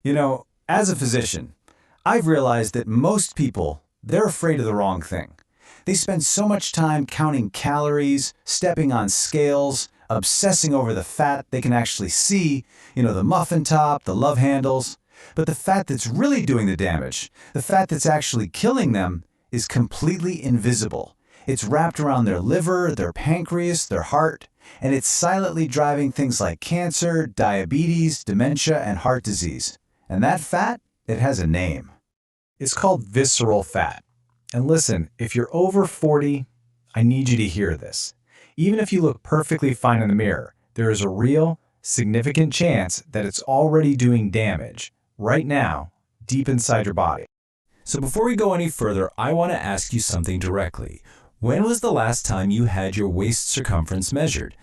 As a physician, I've realized that most people, they're afraid of the wrong thing. They spend so much time counting calories, stepping on scales, obsessing over the fat they can actually see, the muffin top, the love handles. But the fat that's really doing the damage, the fat that's actually killing them, is completely invisible. It's wrapped around their liver, their pancreas, their heart, and it's silently driving things like cancer, diabetes, dementia, and heart disease. And that fat, it has a name. It's called visceral fat. And listen, if you're over 40, I need you to hear this. Even if you look perfectly fine in the mirror, there is a real, significant chance that it's already doing damage, right now, deep inside your body. So before we go any further, I want to ask you something directly. When was the last time you had your waist circumference measured?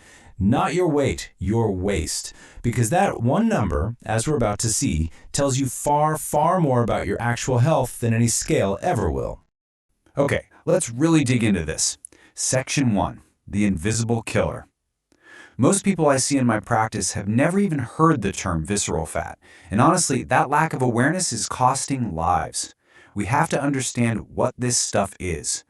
Not your weight, your waist. Because that one number, as we're about to see, tells you far, far more about your actual health than any scale ever will. Okay, let's really dig into this. Section 1, the invisible killer. Most people I see in my practice have never even heard the term visceral fat. And honestly, that lack of awareness is costing lives. We have to understand what this stuff is.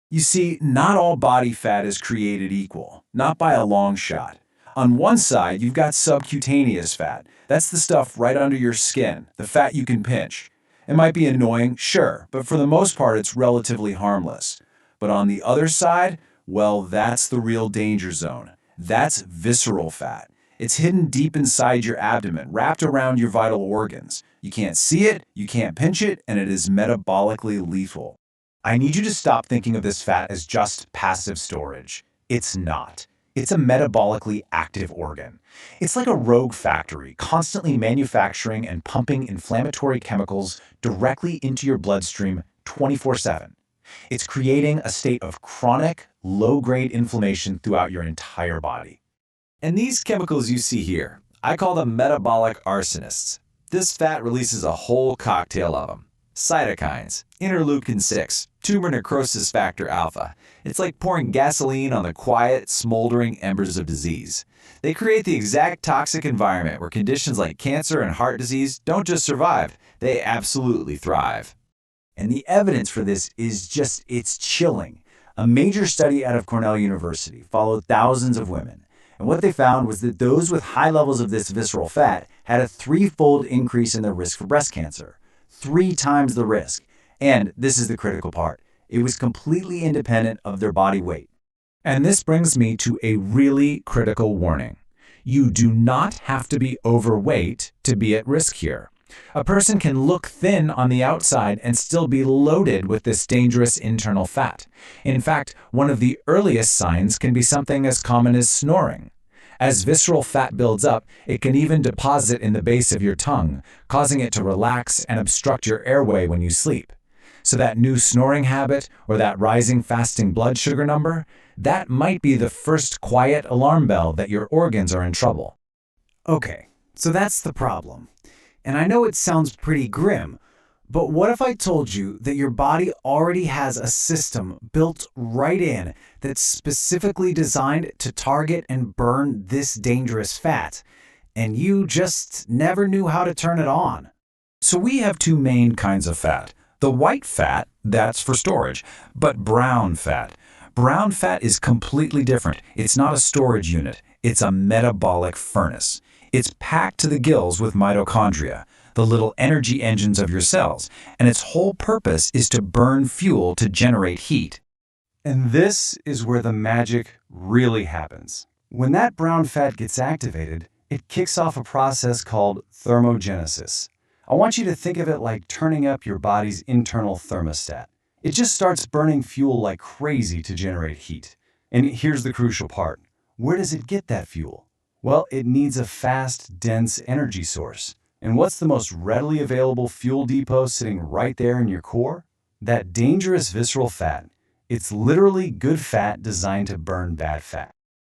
You see, not all body fat is created equal, not by a long shot. On one side, you've got subcutaneous fat. That's the stuff right under your skin, the fat you can pinch. It might be annoying, sure, but for the most part, it's relatively harmless. But on the other side, well, that's the real danger zone. That's visceral fat. It's hidden deep inside your abdomen, wrapped around your vital organs. You can't see it, you can't pinch it, and it is metabolically lethal. I need you to stop thinking of this fat as just passive storage. It's not. It's a metabolically active organ. It's like a rogue factory, constantly manufacturing and pumping inflammatory chemicals directly into your bloodstream 24/7. It's creating a state of chronic, low-grade inflammation throughout your entire body. And these chemicals you see here, I call them metabolic arsonists. This fat releases a whole cocktail of them. Cytokines, interleukin-6, tumor necrosis factor alpha. It's like pouring gasoline on the quiet, smoldering embers of disease. They create the exact toxic environment where conditions like cancer and heart disease don't just survive, they absolutely thrive. And the evidence for this it's chilling. A major study out of Cornell University followed thousands of women. And what they found was that those with high levels of this visceral fat had a threefold increase in their risk for breast cancer. 3 times the risk. And this is the critical part. It was completely independent of their body weight. And this brings me to a really critical warning. You do not have to be overweight to be at risk here. A person can look thin on the outside and still be loaded with this dangerous internal fat. In fact, one of the earliest signs can be something as common as snoring. As visceral fat builds up, it can even deposit in the base of your tongue, causing it to relax and obstruct your airway when you sleep. So that new snoring habit or that rising fasting blood sugar number, that might be the first quiet alarm bell that your organs are in trouble. Okay, so that's the problem. And I know it sounds pretty grim, but what if I told you that your body already has a system built right in that's specifically designed to target and burn this dangerous fat, and you just never knew how to turn it on? So we have 2 main kinds of fat. The white fat, that's for storage, but brown fat. Brown fat is completely different. It's not a storage unit. It's a metabolic furnace. It's packed to the gills with mitochondria, the little energy engines of your cells, and its whole purpose is to burn fuel to generate heat. And this is where the magic really happens. When that brown fat gets activated, it kicks off a process called thermogenesis. I want you to think of it like turning up your body's internal thermostat. It just starts burning fuel like crazy to generate heat. And here's the crucial part. Where does it get that fuel? Well, it needs a fast, dense energy source. And what's the most readily available fuel depot sitting right there in your core? That dangerous visceral fat. It's literally good fat designed to burn bad fat.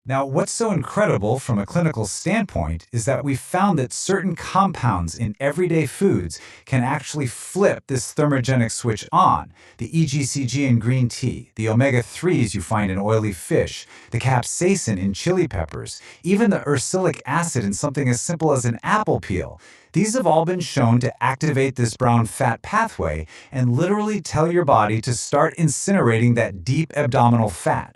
Now, what's so incredible from a clinical standpoint is that we found that certain compounds in everyday foods can actually flip this thermogenic switch on. The EGCG in green tea, the omega-3s you find in oily fish, the capsaicin in chili peppers, even the uracilic acid in something as simple as an apple peel. These have all been shown to activate this brown fat pathway and literally tell your body to start incinerating that deep abdominal fat.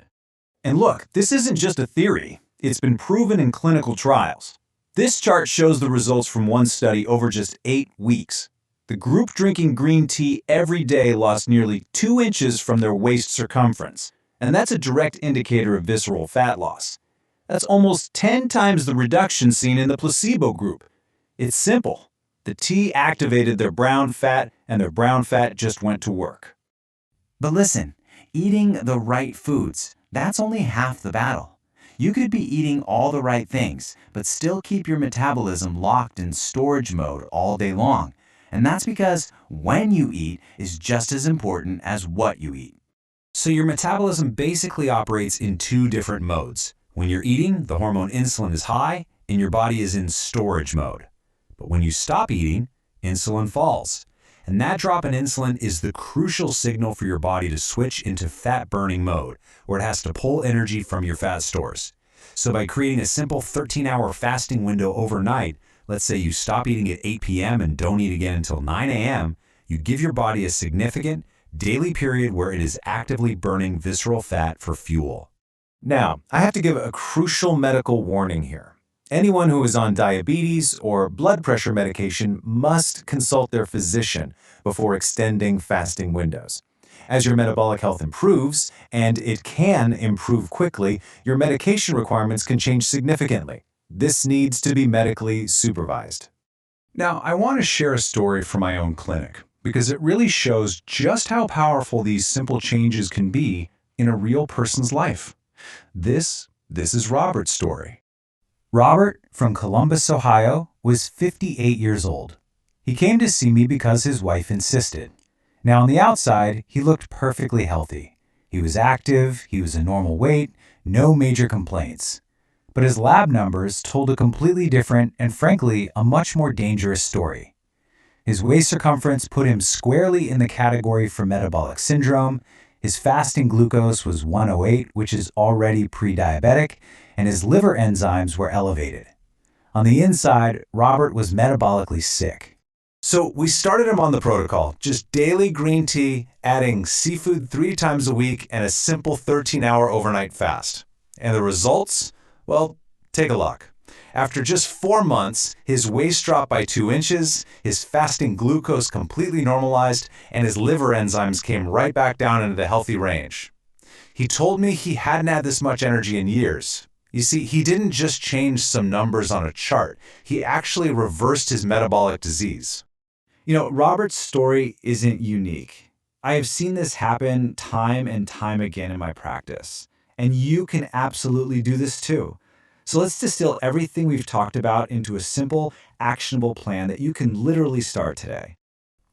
And look, this isn't just a theory. It's been proven in clinical trials. This chart shows the results from one study over just 8 weeks. The group drinking green tea every day lost nearly 2 inches from their waist circumference, and that's a direct indicator of visceral fat loss. That's almost 10 times the reduction seen in the placebo group. It's simple. The tea activated their brown fat, and their brown fat just went to work. But listen, eating the right foods, that's only half the battle. You could be eating all the right things, but still keep your metabolism locked in storage mode all day long. And that's because when you eat is just as important as what you eat. So your metabolism basically operates in 2 different modes. When you're eating, the hormone insulin is high, and your body is in storage mode. But when you stop eating, insulin falls. And that drop in insulin is the crucial signal for your body to switch into fat-burning mode, where it has to pull energy from your fat stores. So by creating a simple 13-hour fasting window overnight, let's say you stop eating at 8 p.m. and don't eat again until 9 a.m., you give your body a significant daily period where it is actively burning visceral fat for fuel. Now, I have to give a crucial medical warning here. Anyone who is on diabetes or blood pressure medication must consult their physician before extending fasting windows. As your metabolic health improves, and it can improve quickly, your medication requirements can change significantly. This needs to be medically supervised. Now, I want to share a story from my own clinic because it really shows just how powerful these simple changes can be in a real person's life. This is Robert's story. Robert, from Columbus, Ohio, was 58 years old. He came to see me because his wife insisted. Now, on the outside, he looked perfectly healthy. He was active, he was a normal weight, no major complaints. But his lab numbers told a completely different and, frankly, a much more dangerous story. His waist circumference put him squarely in the category for metabolic syndrome. His fasting glucose was 108, which is already pre-diabetic, and his liver enzymes were elevated. On the inside, Robert was metabolically sick. So we started him on the protocol, just daily green tea, adding seafood 3 times a week, and a simple 13-hour overnight fast. And the results? Well, take a look. After just 4 months, his waist dropped by 2 inches, his fasting glucose completely normalized, and his liver enzymes came right back down into the healthy range. He told me he hadn't had this much energy in years. You see, he didn't just change some numbers on a chart. He actually reversed his metabolic disease. You know, Robert's story isn't unique. I have seen this happen time and time again in my practice. And you can absolutely do this too. So let's distill everything we've talked about into a simple, actionable plan that you can literally start today.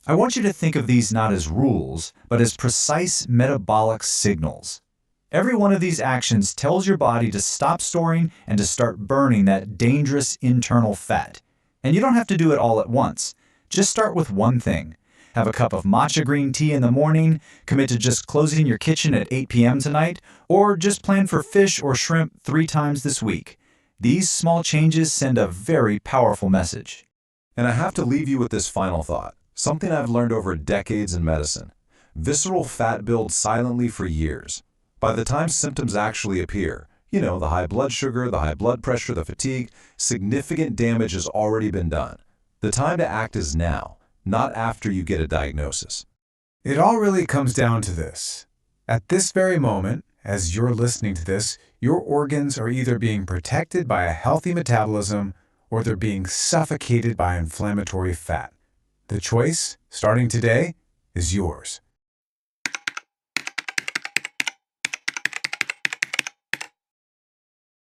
I want you to think of these not as rules, but as precise metabolic signals. Every one of these actions tells your body to stop storing and to start burning that dangerous internal fat. And you don't have to do it all at once. Just start with one thing. Have a cup of matcha green tea in the morning, commit to just closing your kitchen at 8 p.m. tonight, or just plan for fish or shrimp 3 times this week. These small changes send a very powerful message. And I have to leave you with this final thought, something I've learned over decades in medicine. Visceral fat builds silently for years. By the time symptoms actually appear, the high blood sugar, the high blood pressure, the fatigue, significant damage has already been done. The time to act is now, not after you get a diagnosis. It all really comes down to this. At this very moment, as you're listening to this, your organs are either being protected by a healthy metabolism or they're being suffocated by inflammatory fat. The choice, starting today, is yours.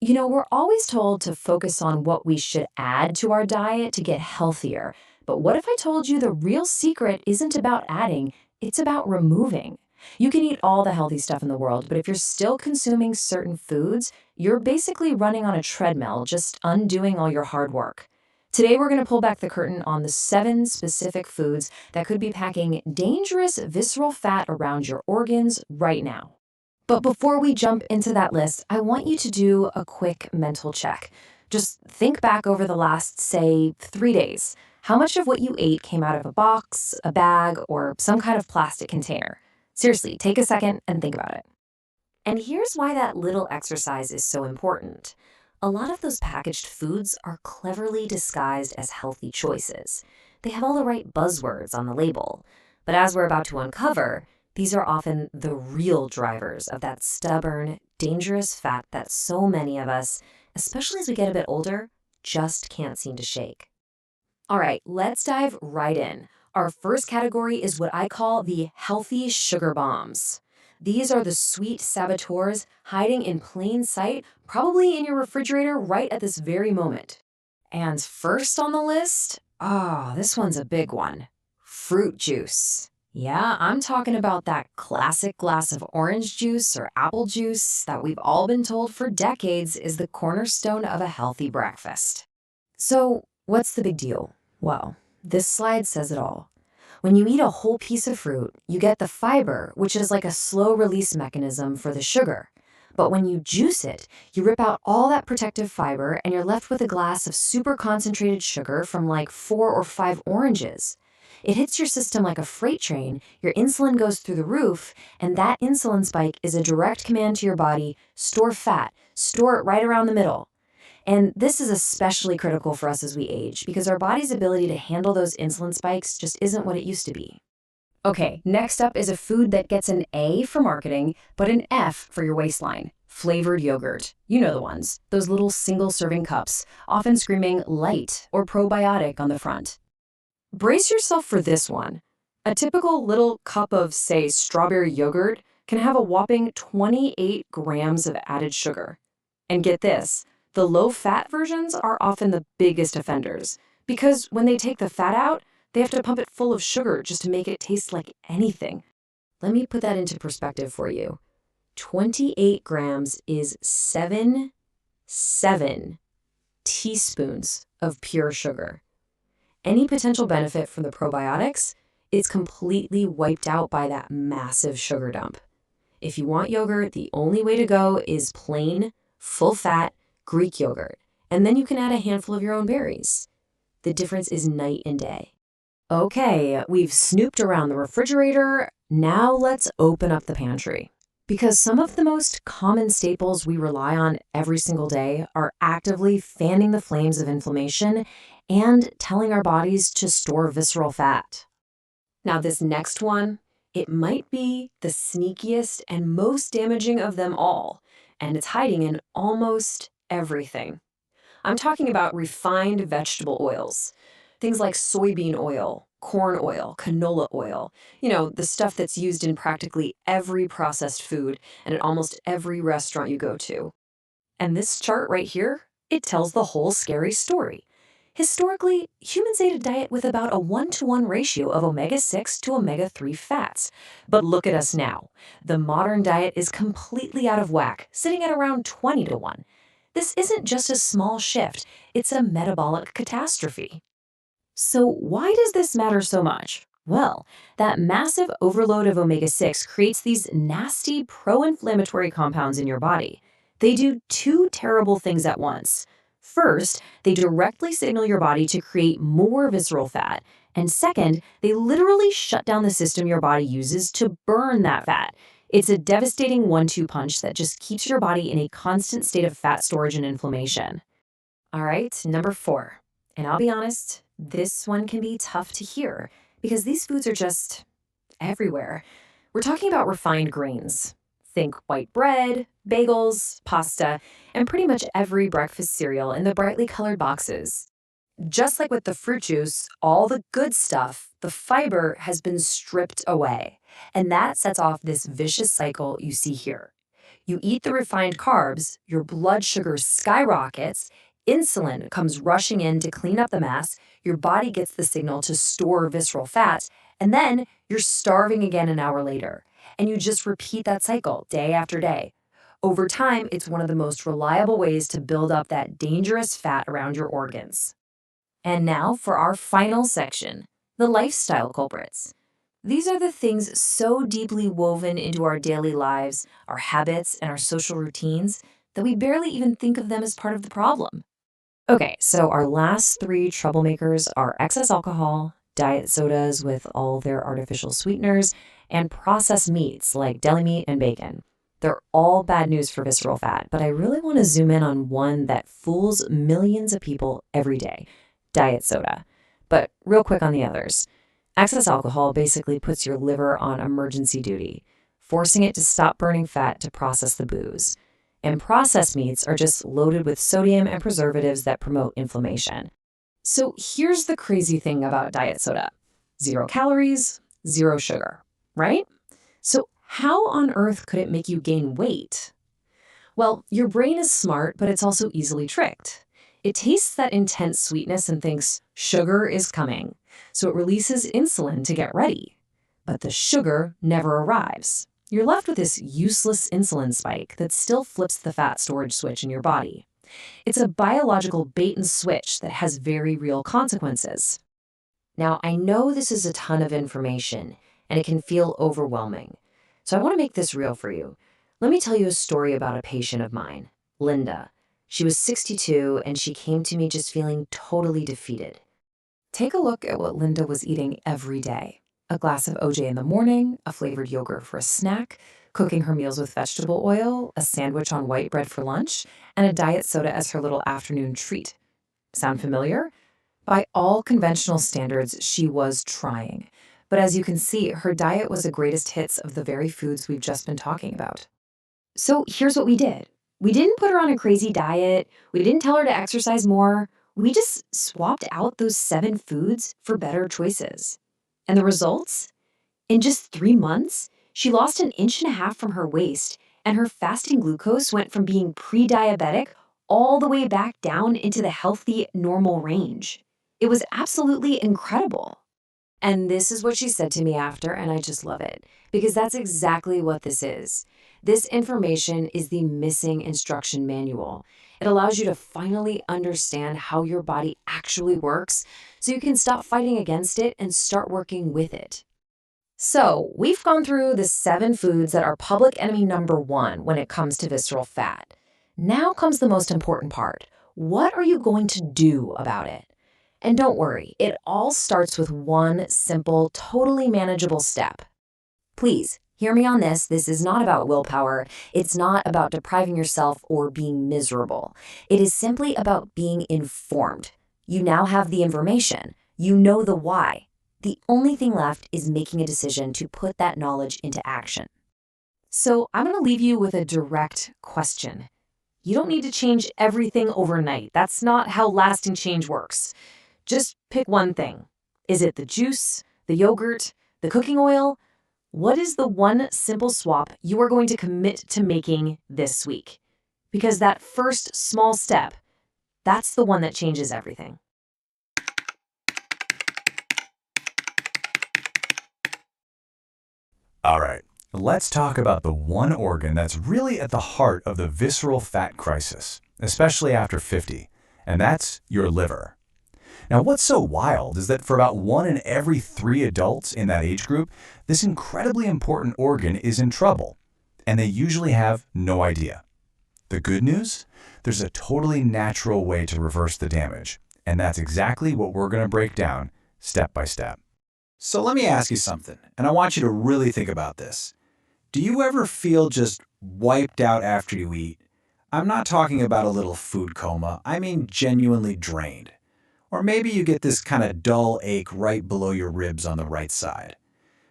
You know, we're always told to focus on what we should add to our diet to get healthier. But what if I told you the real secret isn't about adding, it's about removing? You can eat all the healthy stuff in the world, but if you're still consuming certain foods, you're basically running on a treadmill, just undoing all your hard work. Today, we're going to pull back the curtain on the 7 specific foods that could be packing dangerous visceral fat around your organs right now. But before we jump into that list, I want you to do a quick mental check. Just think back over the last, say, 3 days. How much of what you ate came out of a box, a bag, or some kind of plastic container? Seriously, take a second and think about it. And here's why that little exercise is so important. A lot of those packaged foods are cleverly disguised as healthy choices. They have all the right buzzwords on the label. But as we're about to uncover, these are often the real drivers of that stubborn, dangerous fat that so many of us, especially as we get a bit older, just can't seem to shake. All right, let's dive right in. Our first category is what I call the healthy sugar bombs. These are the sweet saboteurs hiding in plain sight, probably in your refrigerator right at this very moment. And first on the list, this one's a big one. Fruit juice. Yeah, I'm talking about that classic glass of orange juice or apple juice that we've all been told for decades is the cornerstone of a healthy breakfast. So, what's the big deal? Well, this slide says it all. When you eat a whole piece of fruit, you get the fiber, which is like a slow release mechanism for the sugar. But when you juice it, you rip out all that protective fiber and you're left with a glass of super concentrated sugar from like 4 or 5 oranges. It hits your system like a freight train, your insulin goes through the roof, and that insulin spike is a direct command to your body, store fat, store it right around the middle. And this is especially critical for us as we age because our body's ability to handle those insulin spikes just isn't what it used to be. Okay, next up is a food that gets an A for marketing, but an F for your waistline. Flavored yogurt. You know the ones. Those little single-serving cups, often screaming light or probiotic on the front. Brace yourself for this one. A typical little cup of, say, strawberry yogurt can have a whopping 28 grams of added sugar. And get this. The low-fat versions are often the biggest offenders because when they take the fat out, they have to pump it full of sugar just to make it taste like anything. Let me put that into perspective for you. 28 grams is 7 teaspoons of pure sugar. Any potential benefit from the probiotics is completely wiped out by that massive sugar dump. If you want yogurt, the only way to go is plain, full-fat, Greek yogurt, and then you can add a handful of your own berries. The difference is night and day. Okay, we've snooped around the refrigerator. Now let's open up the pantry. Because some of the most common staples we rely on every single day are actively fanning the flames of inflammation and telling our bodies to store visceral fat. Now this next one, it might be the sneakiest and most damaging of them all, and it's hiding in almost everything. I'm talking about refined vegetable oils. Things like soybean oil, corn oil, canola oil. You know, the stuff that's used in practically every processed food and at almost every restaurant you go to. And this chart right here, it tells the whole scary story. Historically, humans ate a diet with about a 1-to-1 ratio of omega-6 to omega-3 fats. But look at us now. The modern diet is completely out of whack, sitting at around 20-to-1. This isn't just a small shift, it's a metabolic catastrophe. So why does this matter so much? Well, that massive overload of omega-6 creates these nasty pro-inflammatory compounds in your body. They do 2 terrible things at once. First, they directly signal your body to create more visceral fat. And second, they literally shut down the system your body uses to burn that fat. It's a devastating 1-2 punch that just keeps your body in a constant state of fat storage and inflammation. All right, number 4. And I'll be honest, this one can be tough to hear because these foods are just everywhere. We're talking about refined grains. Think white bread, bagels, pasta, and pretty much every breakfast cereal in the brightly colored boxes. Just like with the fruit juice, all the good stuff, the fiber, has been stripped away. And that sets off this vicious cycle you see here. You eat the refined carbs, your blood sugar skyrockets, insulin comes rushing in to clean up the mess, your body gets the signal to store visceral fat, and then you're starving again an hour later. and you just repeat that cycle day after day. Over time, it's one of the most reliable ways to build up that dangerous fat around your organs. And now for our final section, the lifestyle culprits. These are the things so deeply woven into our daily lives, our habits, and our social routines that we barely even think of them as part of the problem. Okay, so our last three troublemakers are excess alcohol, diet sodas with all their artificial sweeteners, and processed meats like deli meat and bacon. They're all bad news for visceral fat, but I really want to zoom in on one that fools millions of people every day, diet soda. But real quick on the others. Excess alcohol basically puts your liver on emergency duty, forcing it to stop burning fat to process the booze. And processed meats are just loaded with sodium and preservatives that promote inflammation. So here's the crazy thing about diet soda. 0 calories, 0 sugar, right? So how on earth could it make you gain weight? Well, your brain is smart, but it's also easily tricked. It tastes that intense sweetness and thinks sugar is coming, so it releases insulin to get ready. But the sugar never arrives. You're left with this useless insulin spike that still flips the fat storage switch in your body. It's a biological bait and switch that has very real consequences. Now, I know this is a ton of information, and it can feel overwhelming. So I want to make this real for you. Let me tell you a story about a patient of mine, Linda. She was 62, and she came to me just feeling totally defeated. Take a look at what Linda was eating every day. A glass of OJ in the morning, a flavored yogurt for a snack, cooking her meals with vegetable oil, a sandwich on white bread for lunch, and a diet soda as her little afternoon treat. Sound familiar? By all conventional standards, she was trying. But as you can see, her diet was the greatest hits of the very foods we've just been talking about. So here's what we did. We didn't put her on a crazy diet. We didn't tell her to exercise more. We just swapped out those 7 foods for better choices. And the results? In just 3 months, she lost 1.5 inches from her waist, and her fasting glucose went from being pre-diabetic all the way back down into the healthy, normal range. It was absolutely incredible. And this is what she said to me after, and I just love it, because that's exactly what this is. This information is the missing instruction manual. It allows you to finally understand how your body actually works so you can stop fighting against it and start working with it. So, we've gone through the 7 foods that are public enemy number 1 when it comes to visceral fat. Now comes the most important part. What are you going to do about it? And don't worry, it all starts with one simple, totally manageable step. Please, hear me on this. This is not about willpower. It's not about depriving yourself or being miserable. It is simply about being informed. You now have the information. You know the why. The only thing left is making a decision to put that knowledge into action. So I'm going to leave you with a direct question. You don't need to change everything overnight. That's not how lasting change works. Just pick one thing. Is it the juice, the yogurt, the cooking oil? What is the one simple swap you are going to commit to making this week? Because that first small step, that's the one that changes everything. All right, let's talk about the one organ that's really at the heart of the visceral fat crisis, especially after 50, and that's your liver. Now, what's so wild is that for about 1 in every 3 adults in that age group, this incredibly important organ is in trouble, and they usually have no idea. The good news? There's a totally natural way to reverse the damage, and that's exactly what we're going to break down step by step. So let me ask you something, and I want you to really think about this. Do you ever feel just wiped out after you eat? I'm not talking about a little food coma, I mean genuinely drained. Or maybe you get this kind of dull ache right below your ribs on the right side.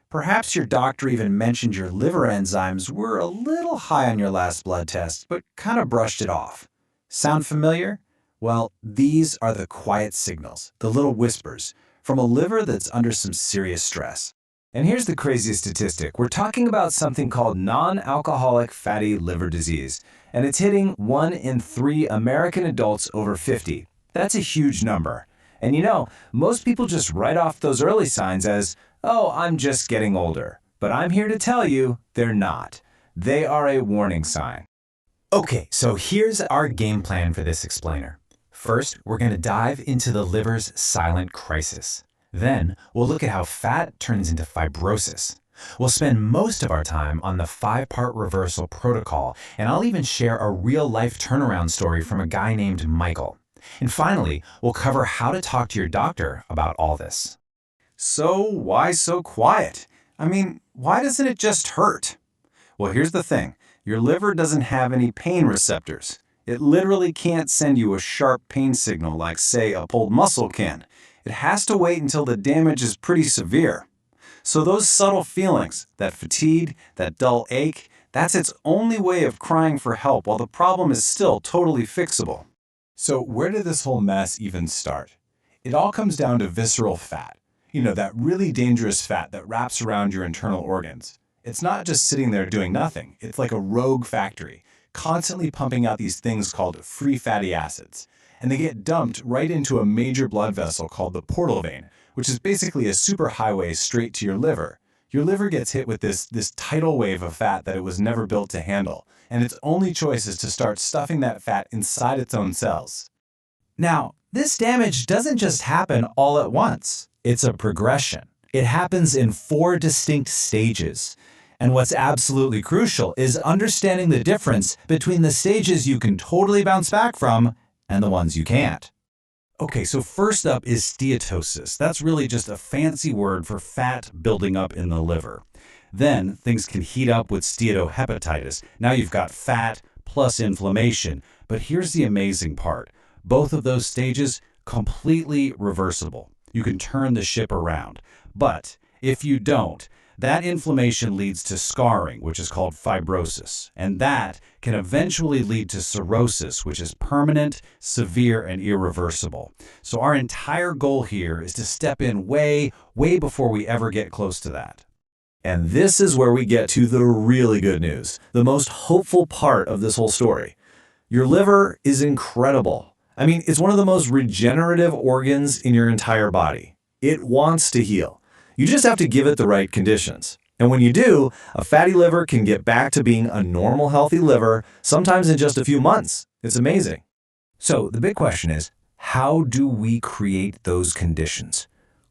Perhaps your doctor even mentioned your liver enzymes were a little high on your last blood test, but kind of brushed it off. Sound familiar? Well, these are the quiet signals, the little whispers, from a liver that's under some serious stress. And here's the craziest statistic. We're talking about something called non-alcoholic fatty liver disease, and it's hitting 1 in 3 American adults over 50. That's a huge number. And you know, most people just write off those early signs as, oh, I'm just getting older. But I'm here to tell you they're not. They are a warning sign. Okay, so here's our game plan for this explainer. First, we're going to dive into the liver's silent crisis. Then, we'll look at how fat turns into fibrosis. We'll spend most of our time on the 5-part reversal protocol, and I'll even share a real-life turnaround story from a guy named Michael. And finally, we'll cover how to talk to your doctor about all this. So why so quiet? I mean, why doesn't it just hurt? Well, here's the thing. Your liver doesn't have any pain receptors. It literally can't send you a sharp pain signal like, say, a pulled muscle can. It has to wait until the damage is pretty severe. So those subtle feelings, that fatigue, that dull ache, that's its only way of crying for help while the problem is still totally fixable. So where did this whole mess even start? It all comes down to visceral fat. That really dangerous fat that wraps around your internal organs. It's not just sitting there doing nothing. It's like a rogue factory, constantly pumping out these things called free fatty acids. And they get dumped right into a major blood vessel called the portal vein, which is basically a superhighway straight to your liver. Your liver gets hit with this tidal wave of fat that it was never built to handle, and its only choice is to start stuffing that fat inside its own cells. Now, this damage doesn't just happen all at once. It's a progression. It happens in 4 distinct stages. And what's absolutely crucial is understanding the difference between the stages you can totally bounce back from and the ones you can't. Okay, so first up is steatosis. That's really just a fancy word for fat building up in the liver. Then things can heat up with steatohepatitis. Now you've got fat plus inflammation. But here's the amazing part. Both of those stages completely reversible. You can turn the ship around. But if you don't, that inflammation leads to scarring, which is called fibrosis, and that can eventually lead to cirrhosis, which is permanent, severe, and irreversible. So our entire goal here is to step in way before we ever get close to that. And this is where we get to the really good news, the most hopeful part of this whole story. Your liver is incredible. I mean, it's one of the most regenerative organs in your entire body. It wants to heal. You just have to give it the right conditions. And when you do, a fatty liver can get back to being a normal, healthy liver, sometimes in just a few months. It's amazing. So the big question is, how do we create those conditions?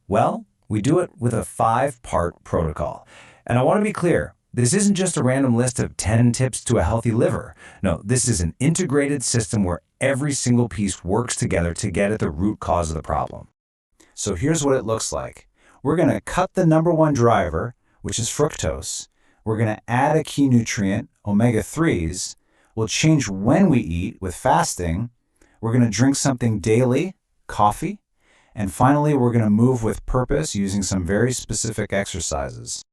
Well, we do it with a 5-part protocol. And I want to be clear, this isn't just a random list of 10 tips to a healthy liver. No, this is an integrated system where every single piece works together to get at the root cause of the problem. So here's what it looks like. We're going to cut the number 1 driver, which is fructose. We're going to add a key nutrient, omega-3s. We'll change when we eat with fasting. We're going to drink something daily, coffee. And finally, we're going to move with purpose using some very specific exercises.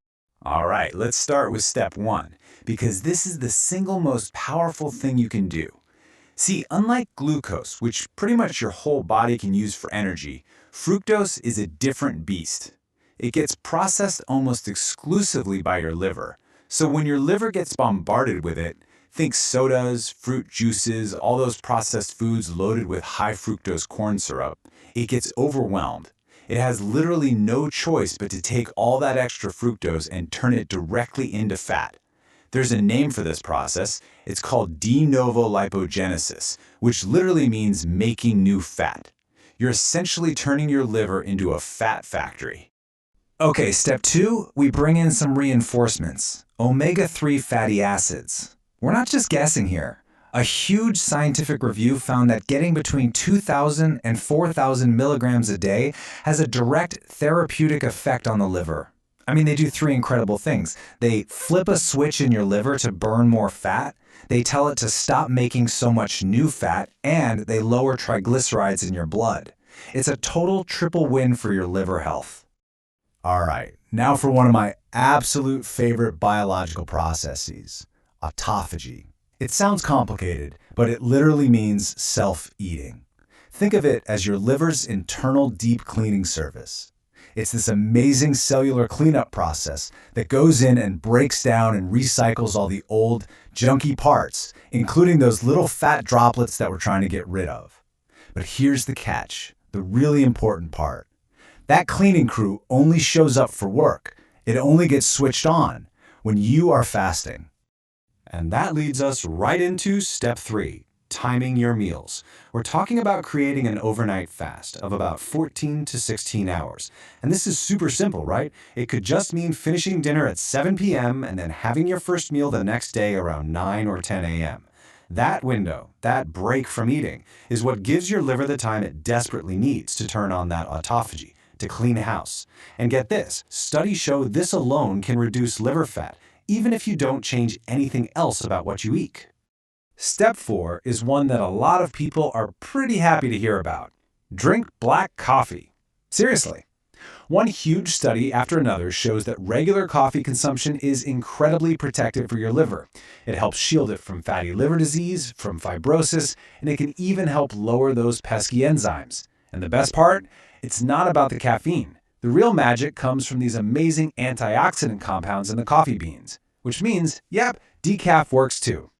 All right, let's start with step 1, because this is the single most powerful thing you can do. See, unlike glucose, which pretty much your whole body can use for energy, fructose is a different beast. It gets processed almost exclusively by your liver. So when your liver gets bombarded with it, think sodas, fruit juices, all those processed foods loaded with high fructose corn syrup, it gets overwhelmed. It has literally no choice but to take all that extra fructose and turn it directly into fat. There's a name for this process. It's called de novo lipogenesis, which literally means making new fat. You're essentially turning your liver into a fat factory. Okay, step 2, we bring in some reinforcements. Omega-3 fatty acids. We're not just guessing here. A huge scientific review found that getting between 2,000 and 4,000 milligrams a day has a direct therapeutic effect on the liver. I mean, they do 3 incredible things. They flip a switch in your liver to burn more fat, they tell it to stop making so much new fat, and they lower triglycerides in your blood. It's a total triple win for your liver health. All right, now for one of my absolute favorite biological processes, autophagy. It sounds complicated, but it literally means self-eating. Think of it as your liver's internal deep cleaning service. It's this amazing cellular cleanup process that goes in and breaks down and recycles all the old, junky parts, including those little fat droplets that we're trying to get rid of. But here's the catch, the really important part. That cleaning crew only shows up for work. It only gets switched on when you are fasting. And that leads us right into step 3, timing your meals. We're talking about creating an overnight fast of about 14 to 16 hours. And this is super simple, right? It could just mean finishing dinner at 7 p.m. and then having your first meal the next day around 9 or 10 a.m. That window, that break from eating, is what gives your liver the time it desperately needs to turn on that autophagy, to clean house. And get this, studies show this alone can reduce liver fat, even if you don't change anything else about what you eat. Step 4 is one that a lot of people are pretty happy to hear about. Drink black coffee. Seriously. One huge study after another shows that regular coffee consumption is incredibly protective for your liver. It helps shield it from fatty liver disease, from fibrosis, and it can even help lower those pesky enzymes. And the best part? It's not about the caffeine. The real magic comes from these amazing antioxidant compounds in the coffee beans, which means, yep, decaf works too.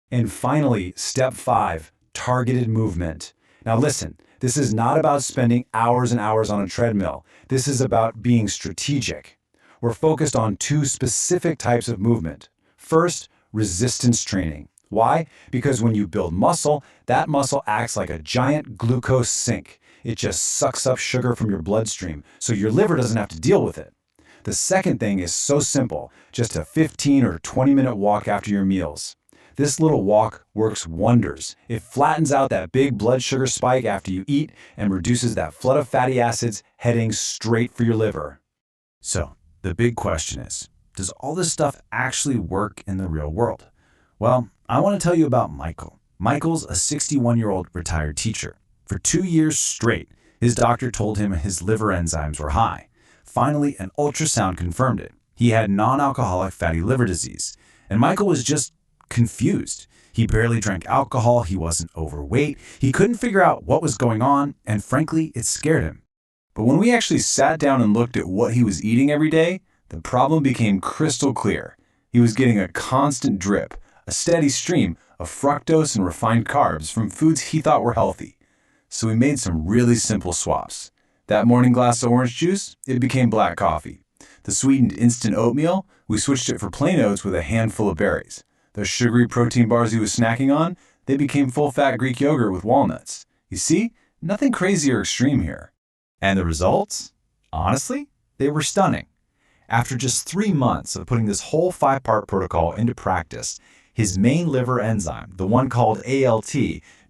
And finally, step 5, targeted movement. Now listen, this is not about spending hours and hours on a treadmill. This is about being strategic. We're focused on 2 specific types of movement. First, resistance training. Why? Because when you build muscle, that muscle acts like a giant glucose sink. It just sucks up sugar from your bloodstream, so your liver doesn't have to deal with it. The second thing is so simple, just a 15 or 20-minute walk after your meals. This little walk works wonders. It flattens out that big blood sugar spike after you eat and reduces that flood of fatty acids heading straight for your liver. So, the big question is, does all this stuff actually work in the real world? Well, I want to tell you about Michael. Michael's a 61-year-old retired teacher. For 2 years straight, his doctor told him his liver enzymes were high. Finally, an ultrasound confirmed it. He had non-alcoholic fatty liver disease. And Michael was just confused. He barely drank alcohol, he wasn't overweight, he couldn't figure out what was going on, and frankly, it scared him. But when we actually sat down and looked at what he was eating every day, the problem became crystal clear. He was getting a constant drip, a steady stream of fructose and refined carbs from foods he thought were healthy. So we made some really simple swaps. That morning glass of orange juice, it became black coffee. The sweetened instant oatmeal, we switched it for plain oats with a handful of berries. The sugary protein bars he was snacking on, they became full-fat Greek yogurt with walnuts. You see, nothing crazy or extreme here. And the results? Honestly, they were stunning. After just 3 months of putting this whole 5-part protocol into practice, his main liver enzyme, the one called ALT,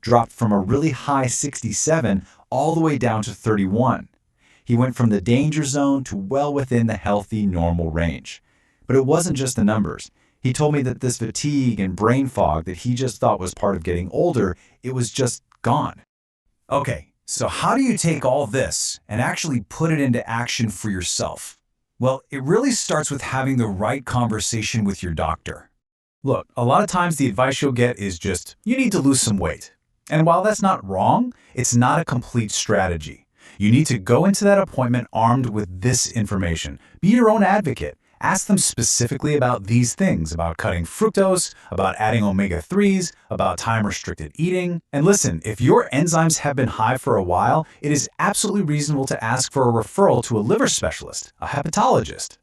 dropped from a really high 67 all the way down to 31. He went from the danger zone to well within the healthy, normal range. But it wasn't just the numbers. He told me that this fatigue and brain fog that he just thought was part of getting older, it was just gone. Okay, so how do you take all this and actually put it into action for yourself? Well, it really starts with having the right conversation with your doctor. Look, a lot of times the advice you'll get is just, you need to lose some weight. And while that's not wrong, it's not a complete strategy. You need to go into that appointment armed with this information. Be your own advocate. Ask them specifically about these things, about cutting fructose, about adding omega-3s, about time-restricted eating. And listen, if your enzymes have been high for a while, it is absolutely reasonable to ask for a referral to a liver specialist, a hepatologist.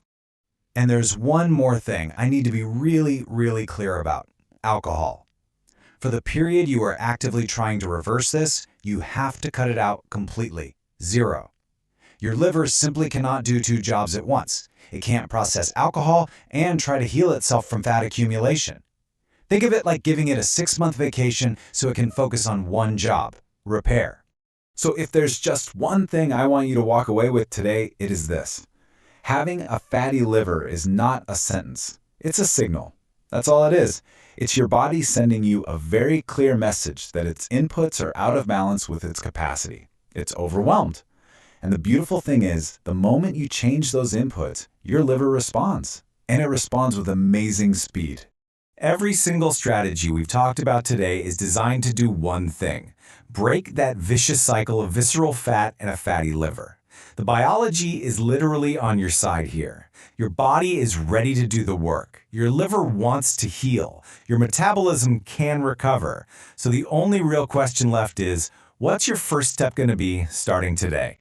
And there's one more thing I need to be really, really clear about: alcohol. For the period you are actively trying to reverse this, you have to cut it out completely. 0. Your liver simply cannot do 2 jobs at once. It can't process alcohol and try to heal itself from fat accumulation. Think of it like giving it a 6-month vacation so it can focus on one job: repair. So if there's just one thing I want you to walk away with today, it is this. Having a fatty liver is not a sentence. It's a signal. That's all it is. It's your body sending you a very clear message that its inputs are out of balance with its capacity. It's overwhelmed. And the beautiful thing is, the moment you change those inputs, your liver responds. And it responds with amazing speed. Every single strategy we've talked about today is designed to do one thing: break that vicious cycle of visceral fat and a fatty liver. The biology is literally on your side here. Your body is ready to do the work. Your liver wants to heal. Your metabolism can recover. So the only real question left is, what's your first step going to be starting today?